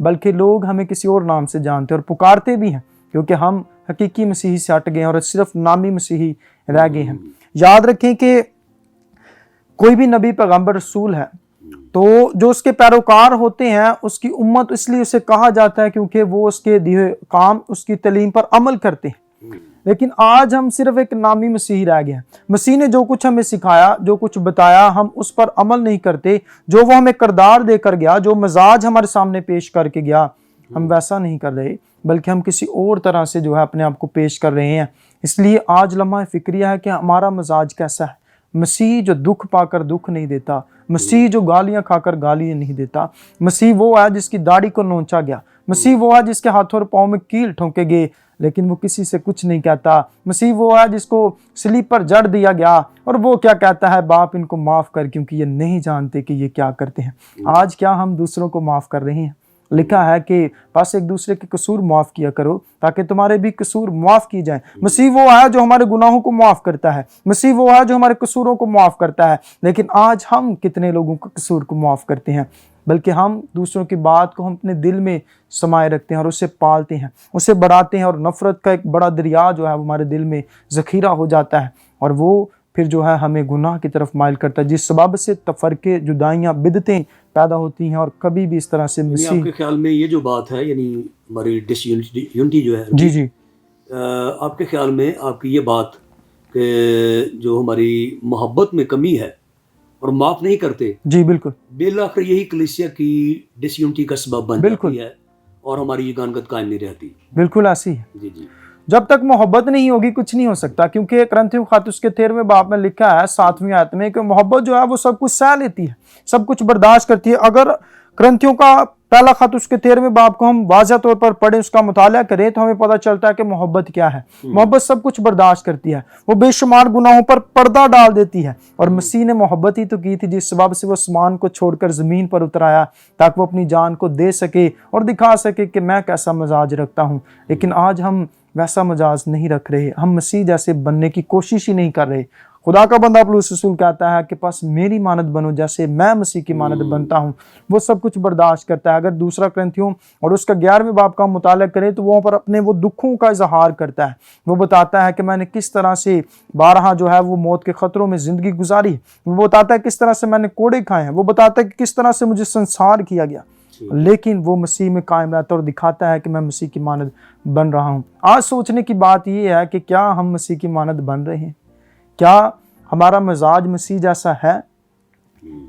بلکہ لوگ ہمیں کسی اور نام سے جانتے اور پکارتے بھی ہیں، کیونکہ ہم حقیقی مسیحی سے ہٹ گئے ہیں اور صرف نامی مسیحی رہ گئے ہیں۔ یاد رکھیں کہ کوئی بھی نبی، پیغمبر، رسول ہے تو جو اس کے پیروکار ہوتے ہیں، اس کی امت اس لیے اسے کہا جاتا ہے کیونکہ وہ اس کے دیے کام، اس کی تعلیم پر عمل کرتے ہیں۔ لیکن آج ہم صرف ایک نامی مسیحی رہ گئے ہیں۔ مسیح نے جو کچھ ہمیں سکھایا، جو کچھ بتایا، ہم اس پر عمل نہیں کرتے۔ جو وہ ہمیں کردار دے کر گیا، جو مزاج ہمارے سامنے پیش کر کے گیا، ہم ویسا نہیں کر رہے، بلکہ ہم کسی اور طرح سے جو ہے اپنے آپ کو پیش کر رہے ہیں۔ اس لیے آج لمحہ فکریہ ہے کہ ہمارا مزاج کیسا ہے۔ مسیح جو دکھ پا کر دکھ نہیں دیتا، مسیح جو گالیاں کھا کر گالیاں نہیں دیتا، مسیح وہ ہے جس کی داڑھی کو نوچا گیا، مسیح وہ ہے جس کے ہاتھوں اور پاؤں میں کیل ٹھونکے گئے لیکن وہ کسی سے کچھ نہیں کہتا، مسیح وہ ہے جس کو صلیب پر جڑ دیا گیا اور وہ کیا کہتا ہے، باپ ان کو معاف کر کیونکہ یہ نہیں جانتے کہ یہ کیا کرتے ہیں۔ آج کیا ہم دوسروں کو معاف کر رہے ہیں؟ لکھا ہے کہ بس ایک دوسرے کے قصور معاف کیا کرو تاکہ تمہارے بھی قصور معاف کی جائیں۔ مسیح وہ ہے جو ہمارے گناہوں کو معاف کرتا ہے، مسیح وہ ہے جو ہمارے قصوروں کو معاف کرتا ہے۔ لیکن آج ہم کتنے لوگوں کے قصور کو معاف کرتے ہیں؟ بلکہ ہم دوسروں کی بات کو ہم اپنے دل میں سمائے رکھتے ہیں اور اسے پالتے ہیں، اسے بڑھاتے ہیں، اور نفرت کا ایک بڑا دریا جو ہے وہ ہمارے دل میں ذخیرہ ہو جاتا ہے اور وہ پھر جو ہے ہمیں گناہ کی طرف مائل کرتا ہے، جس سبب سے تفرقے، جدائیاں، بدعتیں پیدا ہوتی ہیں۔ اور کبھی بھی اس طرح سے آپ کے خیال میں یہ جو بات ہے، یعنی ہماری ڈس یونٹی جو ہے، جی آپ کے خیال میں آپ کی یہ بات کہ جو ہماری محبت میں کمی ہے اور معاف نہیں کرتے، جی بالکل، بالآخر یہی کلیسیا کی ڈس یونٹی کا سبب بن جاتی ہے اور ہماری یگانگت قائم نہیں رہتی۔ بالکل ایسی ہے۔ جی جی، جب تک محبت نہیں ہوگی کچھ نہیں ہو سکتا، کیونکہ کرنتھیوں خط اس کے 13ویں باب میں لکھا ہے 7ویں آیت میں کہ محبت جو ہے وہ سب کچھ سہ لیتی ہے، سب کچھ برداشت کرتی ہے۔ اگر کرنتھیوں کا پہلا خط اس کے 13ویں باب کو ہم واضح طور پر پڑھیں، اس کا مطالعہ کریں تو ہمیں پتہ چلتا ہے کہ محبت کیا ہے۔ محبت سب کچھ برداشت کرتی ہے، وہ بے شمار گناہوں پر پردہ ڈال دیتی ہے۔ اور مسیح نے محبت ہی تو کی تھی جس سبب سے وہ آسمان کو چھوڑ کر زمین پر اتر آیا تاکہ وہ اپنی جان کو دے سکے اور دکھا سکے کہ میں کیسا مزاج رکھتا ہوں۔ لیکن آج ہم ویسا مزاج نہیں رکھ رہے، ہم مسیح جیسے بننے کی کوشش ہی نہیں کر رہے۔ خدا کا بندہ پولس رسول کہتا ہے کہ پس میری مانند بنو جیسے میں مسیح کی مانند بنتا ہوں۔ وہ سب کچھ برداشت کرتا ہے۔ اگر دوسرا کرنتھیوں اور اس کا 11ویں باب کا مطالعہ کریں تو وہاں پر اپنے وہ دکھوں کا اظہار کرتا ہے۔ وہ بتاتا ہے کہ میں نے کس طرح سے بارہا جو ہے وہ موت کے خطروں میں زندگی گزاری، وہ بتاتا ہے کس طرح سے میں نے کوڑے کھائے ہیں، وہ بتاتا ہے کہ کس طرح سے مجھے سنسار کیا گیا، لیکن وہ مسیح میں قائم رہتا ہے اور دکھاتا ہے کہ میں مسیح کی مانند بن رہا ہوں۔ آج سوچنے کی بات یہ ہے کہ کیا ہم مسیح کی مانند بن رہے ہیں؟ کیا ہمارا مزاج مسیح جیسا ہے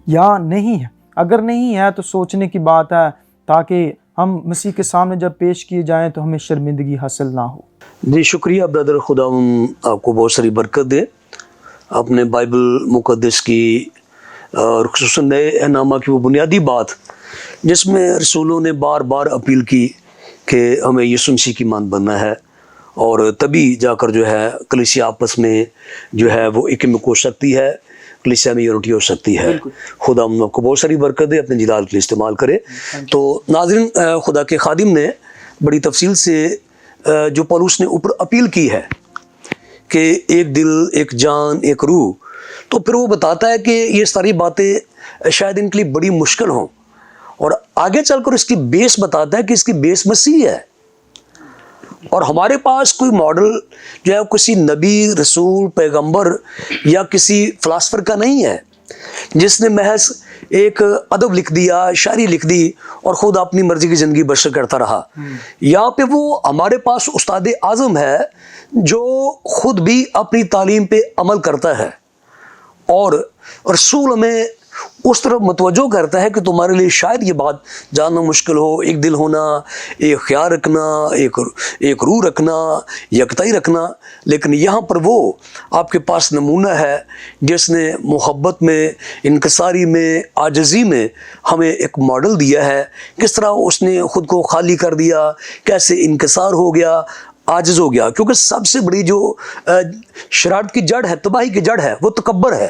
یا نہیں ہے؟ اگر نہیں ہے تو سوچنے کی بات ہے، تاکہ ہم مسیح کے سامنے جب پیش کیے جائیں تو ہمیں شرمندگی حاصل نہ ہو۔ جی شکریہ برادر، خدا آپ کو بہت ساری برکت دے۔ آپ نے بائبل مقدس کی اور خصوصاً نئے اہنامہ کی وہ بنیادی بات جس میں رسولوں نے بار بار اپیل کی کہ ہمیں یسوع مسیح کی مانند بننا ہے، اور تبھی جا کر جو ہے کلیسیا آپس میں جو ہے وہ ایک میں ہو سکتی ہے، کلیسیا میں یونٹی ہو سکتی ہے۔ خدا آپ کو بہت ساری برکت دے، اپنے جلال کے لیے استعمال کرے۔ تو ناظرین، خدا کے خادم نے بڑی تفصیل سے جو پولس نے اوپر اپیل کی ہے کہ ایک دل، ایک جان، ایک روح، تو پھر وہ بتاتا ہے کہ یہ ساری باتیں شاید ان کے لیے بڑی مشکل ہوں، اور آگے چل کر اس کی بیس بتاتا ہے کہ اس کی بیس مسیح ہے۔ اور ہمارے پاس کوئی ماڈل جو ہے کسی نبی، رسول، پیغمبر یا کسی فلاسفر کا نہیں ہے جس نے محض ایک ادب لکھ دیا، شاعری لکھ دی اور خود اپنی مرضی کی زندگی بسر کرتا رہا۔ یہاں پہ وہ ہمارے پاس استاد اعظم ہے جو خود بھی اپنی تعلیم پہ عمل کرتا ہے، اور رسول ہمیں اس طرف متوجہ کرتا ہے کہ تمہارے لیے شاید یہ بات جاننا مشکل ہو، ایک دل ہونا، ایک خیال رکھنا، ایک روح رکھنا، یکتائی رکھنا، لیکن یہاں پر وہ آپ کے پاس نمونہ ہے جس نے محبت میں، انکساری میں، عاجزی میں ہمیں ایک ماڈل دیا ہے، کس طرح اس نے خود کو خالی کر دیا، کیسے انکسار ہو گیا، عاجز ہو گیا، کیونکہ سب سے بڑی جو شرارت کی جڑ ہے، تباہی کی جڑ ہے، وہ تکبر ہے۔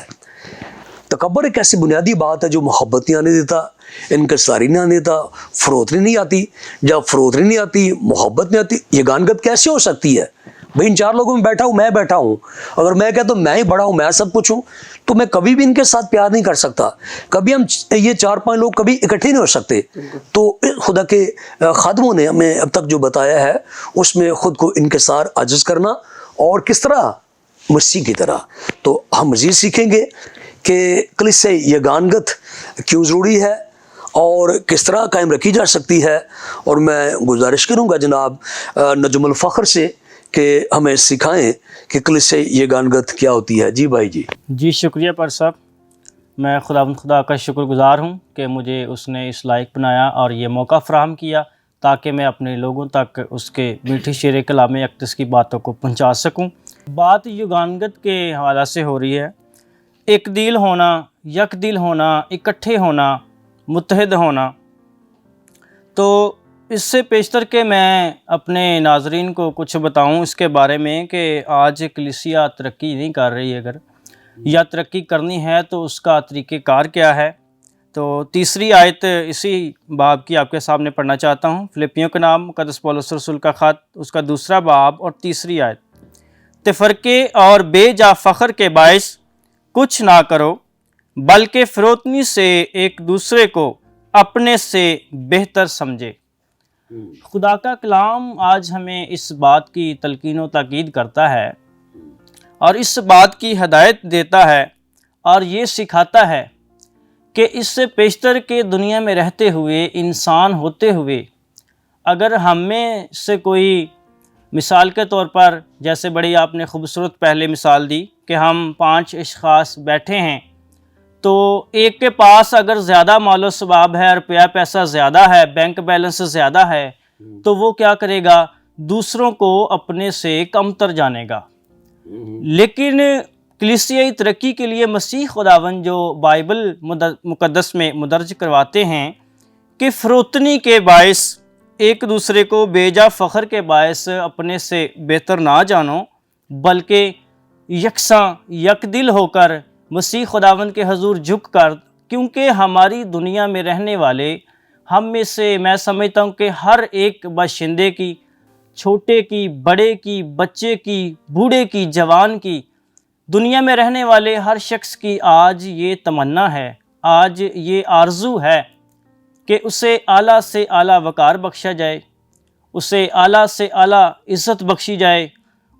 تکبر ایک ایسی بنیادی بات ہے جو محبت نہیں آنے دیتا، انکساری نہیں آنے دیتا، فروتنی نہیں آتی۔ جب فروتنی نہیں آتی، محبت نہیں آتی، یگانگت کیسے ہو سکتی ہے؟ بھائی ان 4 لوگوں میں بیٹھا ہوں، میں بیٹھا ہوں، اگر میں کہتا ہوں میں ہی بڑا ہوں، میں سب کچھ ہوں، تو میں کبھی بھی ان کے ساتھ پیار نہیں کر سکتا، کبھی ہم یہ 4-5 لوگ کبھی اکٹھے نہیں ہو سکتے۔ تو خدا کے خادموں نے ہمیں اب تک جو بتایا ہے اس میں خود کو انکسار، عاجز کرنا، اور کس طرح مسیح کی طرح۔ تو ہم مزید سیکھیں گے کہ کلیسیا یگانگت کیوں ضروری ہے اور کس طرح قائم رکھی جا سکتی ہے، اور میں گزارش کروں گا جناب نجم الفخر سے کہ ہمیں سکھائیں کہ کلیسیا یگانگت کیا ہوتی ہے۔ جی بھائی جی۔ جی شکریہ پر صاحب، میں خدا کا شکر گزار ہوں کہ مجھے اس نے اس لائق بنایا اور یہ موقع فراہم کیا تاکہ میں اپنے لوگوں تک اس کے میٹھے شیر کلام اقدس کی باتوں کو پہنچا سکوں۔ بات یگانگت کے حوالہ سے ہو رہی ہے، ایک دل ہونا، یک دل ہونا، اکٹھے ہونا، متحد ہونا۔ تو اس سے پیشتر کہ میں اپنے ناظرین کو کچھ بتاؤں اس کے بارے میں کہ آج کلیسیا ترقی نہیں کر رہی، اگر یا ترقی کرنی ہے تو اس کا طریقہ کار کیا ہے، تو تیسری آیت اسی باب کی آپ کے سامنے پڑھنا چاہتا ہوں۔ فلپیوں کا نام مقدس پولس رسول کا خط، اس کا 2 باب اور 3 آیت۔ تفرقے اور بے جا فخر کے باعث کچھ نہ کرو، بلکہ فروتنی سے ایک دوسرے کو اپنے سے بہتر سمجھے۔ خدا کا کلام آج ہمیں اس بات کی تلقین و تاکید کرتا ہے اور اس بات کی ہدایت دیتا ہے اور یہ سکھاتا ہے کہ اس سے پیشتر کے دنیا میں رہتے ہوئے، انسان ہوتے ہوئے، اگر ہم میں سے کوئی مثال کے طور پر، جیسے بڑی آپ نے خوبصورت پہلے مثال دی کہ ہم 5 اشخاص بیٹھے ہیں، تو ایک کے پاس اگر زیادہ مال و ثباب ہے، روپیہ پیسہ زیادہ ہے، بینک بیلنس زیادہ ہے، تو وہ کیا کرے گا؟ دوسروں کو اپنے سے کمتر جانے گا۔ لیکن کلیسیائی ترقی کے لیے مسیح خداوند جو بائبل مقدس میں مدرج کرواتے ہیں کہ فروتنی کے باعث ایک دوسرے کو بے جا فخر کے باعث اپنے سے بہتر نہ جانو، بلکہ یکساں یک دل ہو کر مسیح خداوند کے حضور جھک کر، کیونکہ ہماری دنیا میں رہنے والے ہم میں سے میں سمجھتا ہوں کہ ہر ایک باشندے کی، چھوٹے کی، بڑے کی، بچے کی، بوڑھے کی، جوان کی، دنیا میں رہنے والے ہر شخص کی آج یہ تمنا ہے، آج یہ آرزو ہے کہ اسے اعلیٰ سے اعلیٰ وقار بخشا جائے، اسے اعلیٰ سے اعلیٰ عزت بخشی جائے،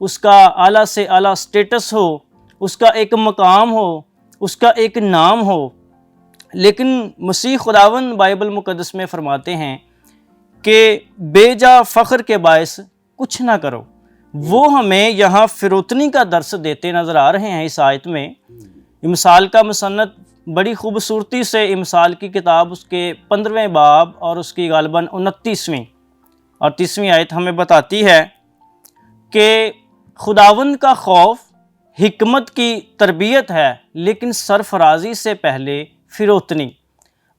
اس کا اعلیٰ سے اعلیٰ سٹیٹس ہو، اس کا ایک مقام ہو، اس کا ایک نام ہو۔ لیکن مسیح خداوند بائبل مقدس میں فرماتے ہیں کہ بے جا فخر کے باعث کچھ نہ کرو۔ وہ ہمیں یہاں فروتنی کا درس دیتے نظر آ رہے ہیں اس آیت میں۔ امثال کا مصنف بڑی خوبصورتی سے امثال کی کتاب اس کے 15ویں باب اور اس کی غالباً 29ویں اور 30ویں آیت ہمیں بتاتی ہے کہ خداوند کا خوف حکمت کی تربیت ہے، لیکن سرفرازی سے پہلے فروتنی۔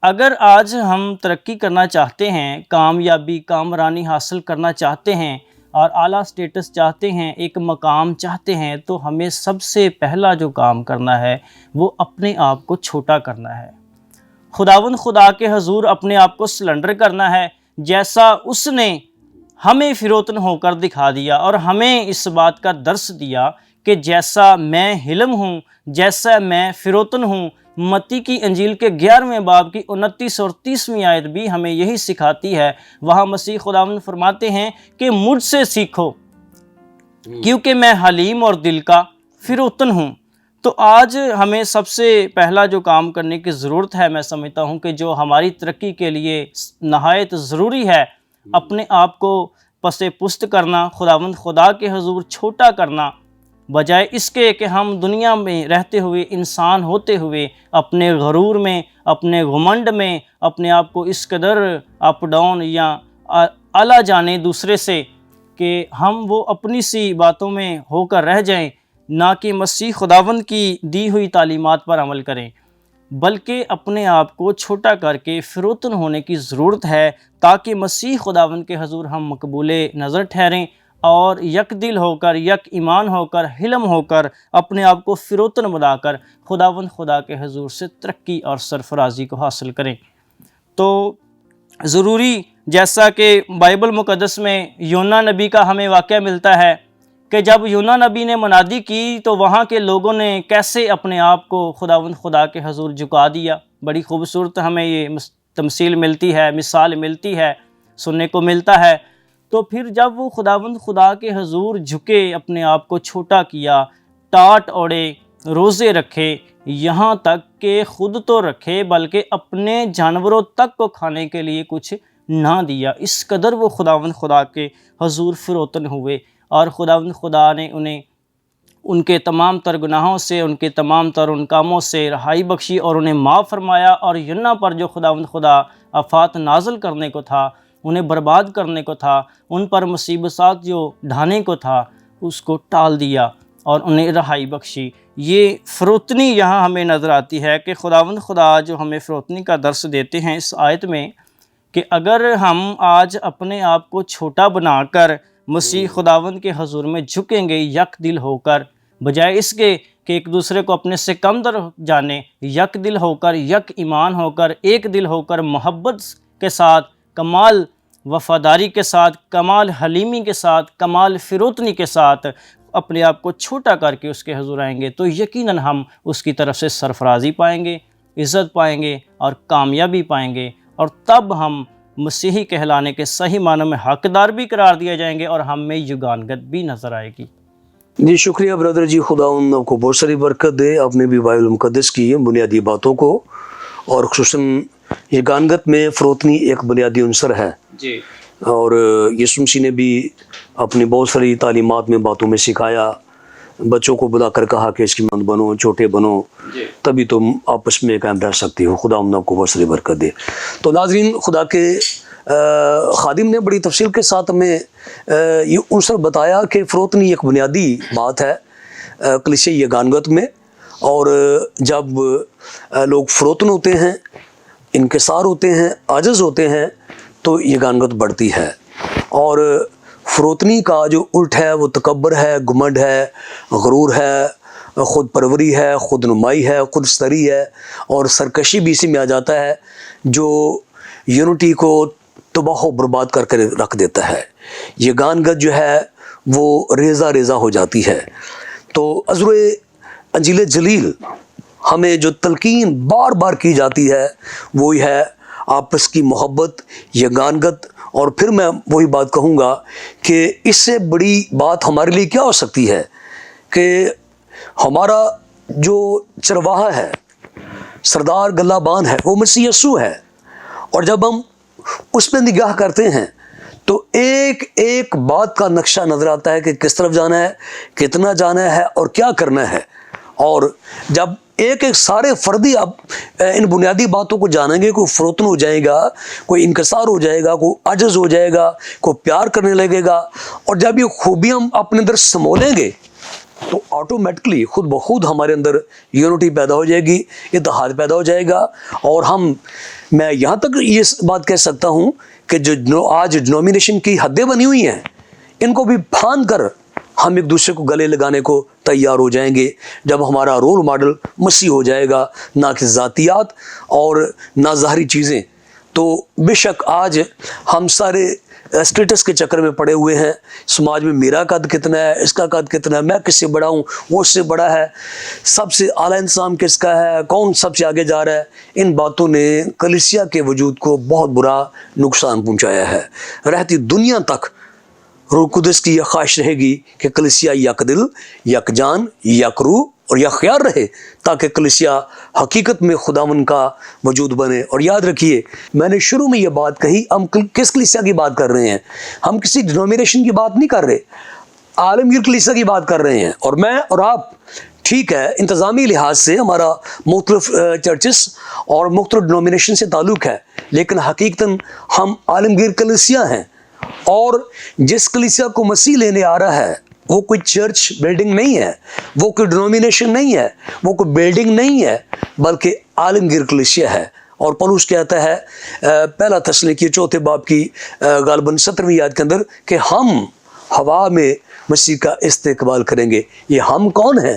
اگر آج ہم ترقی کرنا چاہتے ہیں، کامیابی، کامرانی حاصل کرنا چاہتے ہیں اور اعلیٰ سٹیٹس چاہتے ہیں، ایک مقام چاہتے ہیں، تو ہمیں سب سے پہلا جو کام کرنا ہے وہ اپنے آپ کو چھوٹا کرنا ہے۔ خداوند خدا کے حضور اپنے آپ کو سلنڈر کرنا ہے، جیسا اس نے ہمیں فروتن ہو کر دکھا دیا اور ہمیں اس بات کا درس دیا کہ جیسا میں حلم ہوں، جیسا میں فروتن ہوں۔ متی کی انجیل کے 11ویں باب کی 29 اور 30ویں آیت بھی ہمیں یہی سکھاتی ہے۔ وہاں مسیح خداوند فرماتے ہیں کہ مجھ سے سیکھو کیونکہ میں حلیم اور دل کا فروتن ہوں۔ تو آج ہمیں سب سے پہلا جو کام کرنے کی ضرورت ہے، میں سمجھتا ہوں کہ جو ہماری ترقی کے لیے نہایت ضروری ہے، اپنے آپ کو پس پست کرنا، خداوند خدا کے حضور چھوٹا کرنا، بجائے اس کے کہ ہم دنیا میں رہتے ہوئے، انسان ہوتے ہوئے، اپنے غرور میں، اپنے گھمنڈ میں، اپنے آپ کو اس قدر اپ ڈاؤن یا اعلیٰ جانے دوسرے سے کہ ہم وہ اپنی سی باتوں میں ہو کر رہ جائیں، نہ کہ مسیح خداوند کی دی ہوئی تعلیمات پر عمل کریں، بلکہ اپنے آپ کو چھوٹا کر کے فروتن ہونے کی ضرورت ہے تاکہ مسیح خداوند کے حضور ہم مقبول نظر ٹھہریں اور یک دل ہو کر، یک ایمان ہو کر، حلم ہو کر، اپنے آپ کو فروتن بنا کر خداوند خدا کے حضور سے ترقی اور سرفرازی کو حاصل کریں۔ تو ضروری، جیسا کہ بائبل مقدس میں یونا نبی کا ہمیں واقعہ ملتا ہے کہ جب یونا نبی نے منادی کی تو وہاں کے لوگوں نے کیسے اپنے آپ کو خداوند خدا کے حضور جھکا دیا۔ بڑی خوبصورت ہمیں یہ تمثیل ملتی ہے، مثال ملتی ہے، سننے کو ملتا ہے۔ تو پھر جب وہ خداوند خدا کے حضور جھکے، اپنے آپ کو چھوٹا کیا، ٹاٹ اوڑے، روزے رکھے، یہاں تک کہ خود تو رکھے بلکہ اپنے جانوروں تک کو کھانے کے لیے کچھ نہ دیا، اس قدر وہ خداوند خدا کے حضور فروتن ہوئے، اور خداوند خدا نے انہیں ان کے تمام تر گناہوں سے، ان کے تمام تر ان کاموں سے رہائی بخشی اور انہیں معاف فرمایا، اور یونا پر جو خداوند خدا آفات نازل کرنے کو تھا، انہیں برباد کرنے کو تھا، ان پر مصیبت جو ڈھانے کو تھا، اس کو ٹال دیا اور انہیں رہائی بخشی۔ یہ فروتنی یہاں ہمیں نظر آتی ہے کہ خداوند خدا جو ہمیں فروتنی کا درس دیتے ہیں اس آیت میں، کہ اگر ہم آج اپنے آپ کو چھوٹا بنا کر مسیح خداوند کے حضور میں جھکیں گے یک دل ہو کر، بجائے اس کے کہ ایک دوسرے کو اپنے سے کم در جانے، یک دل ہو کر، یک ایمان ہو کر، ایک دل ہو کر، محبت کے ساتھ، کمال وفاداری کے ساتھ، کمال حلیمی کے ساتھ، کمال فروتنی کے ساتھ اپنے آپ کو چھوٹا کر کے اس کے حضور آئیں گے، تو یقیناً ہم اس کی طرف سے سرفرازی پائیں گے، عزت پائیں گے اور کامیابی پائیں گے، اور تب ہم مسیحی کہلانے کے صحیح معنوں میں حقدار بھی قرار دیے جائیں گے، اور ہم میں یگانگت بھی نظر آئے گی۔ جی شکریہ برادر جی، خدا ان کو بہت ساری برکت دے۔ آپ نے بھی بائبل مقدس کی بنیادی باتوں کو، اور خصوصاً یگانگت میں فروتنی ایک بنیادی عنصر ہے جی، اور یسوع مسیح نے بھی اپنی بہت ساری تعلیمات میں باتوں میں سکھایا، بچوں کو بلا کر کہا کہ اس کی مند بنو، چھوٹے بنو، تبھی تم آپس میں قائم رہ سکتے ہو۔ خدا ان کو بہت ساری برکت دے۔ تو ناظرین، خدا کے خادم نے بڑی تفصیل کے ساتھ ہمیں یہ عنصر بتایا کہ فروتنی ایک بنیادی بات ہے کلیسیائی یگانگت میں، اور جب لوگ فروتن ہوتے ہیں، انکسار ہوتے ہیں، عاجز ہوتے ہیں، تو یگانگت بڑھتی ہے۔ اور فروتنی کا جو الٹ ہے وہ تکبر ہے، گھمنڈ ہے، غرور ہے، خود پروری ہے، خود نمائی ہے، خود سری ہے، اور سرکشی بھی اسی میں آ جاتا ہے جو یونٹی کو تباہ و برباد کر کے رکھ دیتا ہے۔ یگانگت جو ہے وہ ریزہ ریزہ ہو جاتی ہے۔ تو عذر انجیل جلیل ہمیں جو تلقین بار بار کی جاتی ہے وہی ہے آپس کی محبت، یگانگت، اور پھر میں وہی بات کہوں گا کہ اس سے بڑی بات ہمارے لیے کیا ہو سکتی ہے کہ ہمارا جو چرواہا ہے، سردار گلہ بان ہے، وہ مسیح یسوع ہے، اور جب ہم اس پہ نگاہ کرتے ہیں تو ایک ایک بات کا نقشہ نظر آتا ہے کہ کس طرف جانا ہے، کتنا جانا ہے اور کیا کرنا ہے۔ اور جب ایک ایک سارے فردی اب ان بنیادی باتوں کو جانیں گے، کوئی فروتن ہو جائے گا، کوئی انکسار ہو جائے گا، کوئی عاجز ہو جائے گا، کوئی پیار کرنے لگے گا، اور جب یہ خوبیاں ہم اپنے اندر سمولیں گے تو آٹومیٹکلی خود بخود ہمارے اندر یونٹی پیدا ہو جائے گی، اتحاد پیدا ہو جائے گا۔ اور میں یہاں تک یہ بات کہہ سکتا ہوں کہ جو آج ڈنومینیشن کی حدیں بنی ہوئی ہیں، ان کو بھی پھان کر ہم ایک دوسرے کو گلے لگانے کو تیار ہو جائیں گے جب ہمارا رول ماڈل مسیح ہو جائے گا، نہ کہ ذاتیات اور نہ ظاہری چیزیں۔ تو بے شک آج ہم سارے اسٹیٹس کے چکر میں پڑے ہوئے ہیں، سماج میں میرا قد کتنا ہے، اس کا قد کتنا ہے، میں کس سے بڑا ہوں، وہ اس سے بڑا ہے، سب سے اعلیٰ انسان کس کا ہے، کون سب سے آگے جا رہا ہے۔ ان باتوں نے کلیسیا کے وجود کو بہت برا نقصان پہنچایا ہے۔ رہتی دنیا تک روح قدس کی یہ خواہش رہے گی کہ کلیسیا یک دل، یک جان، یک روح اور یک خیال رہے، تاکہ کلیسیا حقیقت میں خداوند کا وجود بنے۔ اور یاد رکھیے، میں نے شروع میں یہ بات کہی، ہم کس کلیسیا کی بات کر رہے ہیں؟ ہم کسی ڈینومینیشن کی بات نہیں کر رہے، عالمگیر کلیسیا کی بات کر رہے ہیں۔ اور میں اور آپ، ٹھیک ہے، انتظامی لحاظ سے ہمارا مختلف چرچز اور مختلف ڈینومینیشن سے تعلق ہے، لیکن حقیقتاً ہم عالمگیر کلیسیا ہیں۔ اور جس کلیسیا کو مسیح لینے آ رہا ہے وہ کوئی چرچ بلڈنگ نہیں ہے، وہ کوئی ڈینومینیشن نہیں ہے، وہ کوئی بلڈنگ نہیں ہے، بلکہ عالمگیر کلیسیا ہے۔ اور پولس کہتا ہے پہلا تسلونیکی 4 باب کی غالباً 17ویں آیت کے اندر کہ ہم ہوا میں مسیح کا استقبال کریں گے۔ یہ ہم کون ہیں؟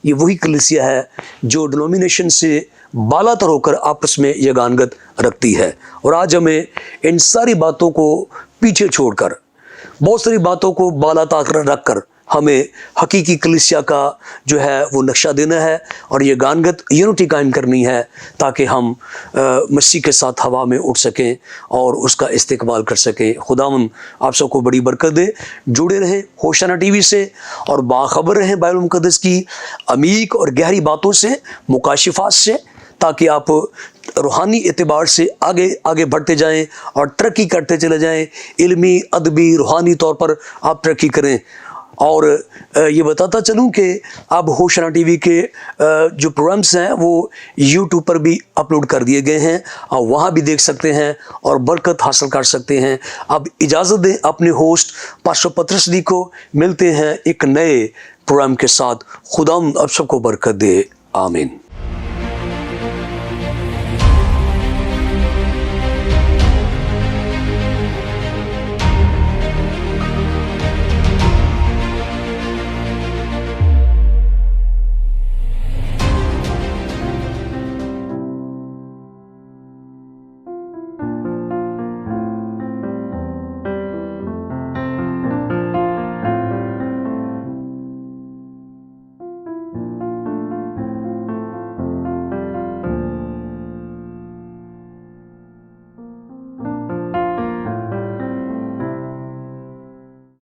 یہ وہی کلیسیا ہے جو ڈینومینیشن سے بالا تر ہو کر آپس میں یگانگت رکھتی ہے۔ اور آج ہمیں ان ساری باتوں کو پیچھے چھوڑ کر، بہت ساری باتوں کو بالا تر رکھ کر ہمیں حقیقی کلیسیا کا جو ہے وہ نقشہ دینا ہے اور یہ گانگت یونٹی قائم کرنی ہے تاکہ ہم مسیح کے ساتھ ہوا میں اٹھ سکیں اور اس کا استقبال کر سکیں۔ خداوند آپ سب کو بڑی برکت دے۔ جڑے رہیں ہوشانہ ٹی وی سے اور باخبر رہیں بائبل مقدس کی عمیق اور گہری باتوں سے، مکاشفات سے، تاکہ آپ روحانی اعتبار سے آگے آگے بڑھتے جائیں اور ترقی کرتے چلے جائیں، علمی، ادبی، روحانی طور پر آپ ترقی کریں۔ اور یہ بتاتا چلوں کہ اب ہوشانہ ٹی وی کے جو پروگرامس ہیں وہ یوٹیوب پر بھی اپلوڈ کر دیے گئے ہیں، اور وہاں بھی دیکھ سکتے ہیں اور برکت حاصل کر سکتے ہیں۔ اب اجازت دیں اپنے ہوسٹ پاسٹر پطرس دی کو، ملتے ہیں ایک نئے پروگرام کے ساتھ۔ خدا آپ سب کو برکت دے، آمین۔